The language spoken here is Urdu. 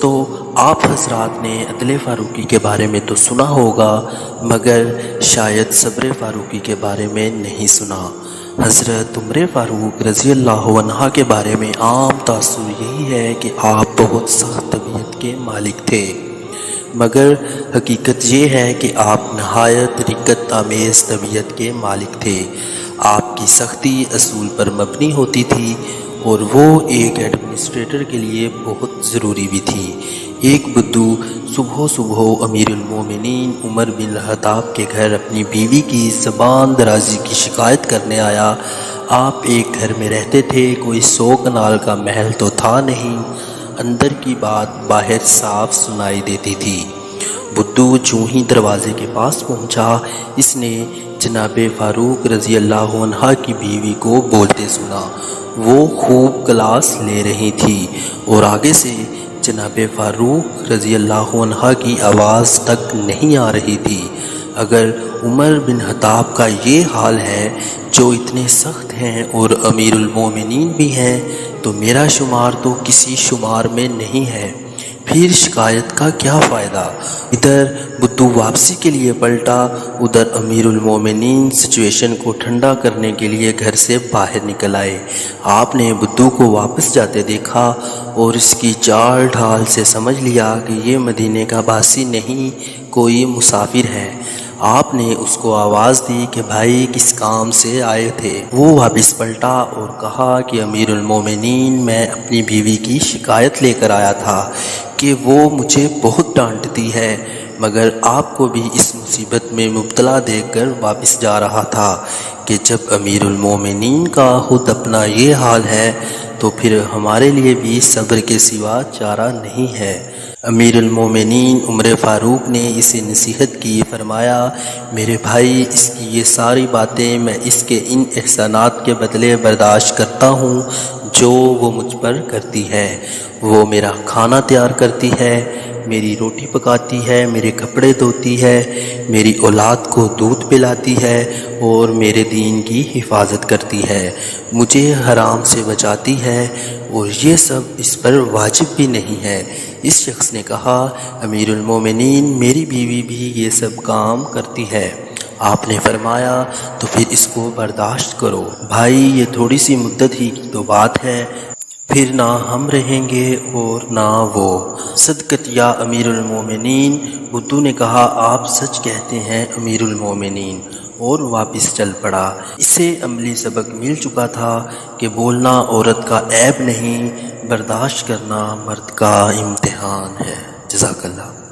دوستو، آپ حضرات نے عدل فاروقی کے بارے میں تو سنا ہوگا، مگر شاید صبر فاروقی کے بارے میں نہیں سنا۔ حضرت عمر فاروق رضی اللہ عنہ کے بارے میں عام تاثر یہی ہے کہ آپ بہت سخت طبیعت کے مالک تھے، مگر حقیقت یہ ہے کہ آپ نہایت رقت آمیز طبیعت کے مالک تھے۔ آپ کی سختی اصول پر مبنی ہوتی تھی، اور وہ ایک ایڈمنسٹریٹر کے لیے بہت ضروری بھی تھی۔ ایک بدو صبح امیر المومنین عمر بن الخطاب کے گھر اپنی بیوی کی زبان درازی کی شکایت کرنے آیا۔ آپ ایک گھر میں رہتے تھے، کوئی 100 کنال کا محل تو تھا نہیں، اندر کی بات باہر صاف سنائی دیتی تھی۔ بدو چوں ہی دروازے کے پاس پہنچا، اس نے جناب فاروق رضی اللہ عنہ کی بیوی کو بولتے سنا۔ وہ خوب کلاس لے رہی تھی اور آگے سے جناب فاروق رضی اللہ عنہ کی آواز تک نہیں آ رہی تھی۔ اگر عمر بن خطاب کا یہ حال ہے، جو اتنے سخت ہیں اور امیر المومنین بھی ہیں، تو میرا شمار تو کسی شمار میں نہیں ہے، پھر شکایت کا کیا فائدہ؟ ادھر بدو واپسی کے لیے پلٹا، ادھر امیر المومنین سچویشن کو ٹھنڈا کرنے کے لیے گھر سے باہر نکل آئے۔ آپ نے بدو کو واپس جاتے دیکھا اور اس کی چال ڈھال سے سمجھ لیا کہ یہ مدینے کا باسی نہیں، کوئی مسافر ہے۔ آپ نے اس کو آواز دی کہ بھائی کس کام سے آئے تھے؟ وہ واپس پلٹا اور کہا کہ امیر المومنین، میں اپنی بیوی کی شکایت لے کر آیا تھا کہ وہ مجھے بہت ڈانٹتی ہے، مگر آپ کو بھی اس مصیبت میں مبتلا دیکھ کر واپس جا رہا تھا کہ جب امیر المومنین کا خود اپنا یہ حال ہے تو پھر ہمارے لیے بھی صبر کے سوا چارہ نہیں ہے۔ امیر المومنین عمر فاروق نے اسے نصیحت کی، فرمایا میرے بھائی، اس کی یہ ساری باتیں میں اس کے ان احسانات کے بدلے برداشت کرتا ہوں جو وہ مجھ پر کرتی ہے۔ وہ میرا کھانا تیار کرتی ہے، میری روٹی پکاتی ہے، میرے کپڑے دھوتی ہے، میری اولاد کو دودھ پلاتی ہے اور میرے دین کی حفاظت کرتی ہے، مجھے حرام سے بچاتی ہے، اور یہ سب اس پر واجب بھی نہیں ہے۔ اس شخص نے کہا، امیر المومنین، میری بیوی بھی یہ سب کام کرتی ہے۔ آپ نے فرمایا تو پھر اس کو برداشت کرو بھائی، یہ تھوڑی سی مدت ہی کی تو بات ہے، پھر نہ ہم رہیں گے اور نہ وہ۔ صدقت یا امیر المومنین، بدو نے کہا آپ سچ کہتے ہیں امیر المومنین، اور واپس چل پڑا۔ اسے عملی سبق مل چکا تھا کہ بولنا عورت کا عیب نہیں، برداشت کرنا مرد کا امتحان ہے۔ جزاک اللہ۔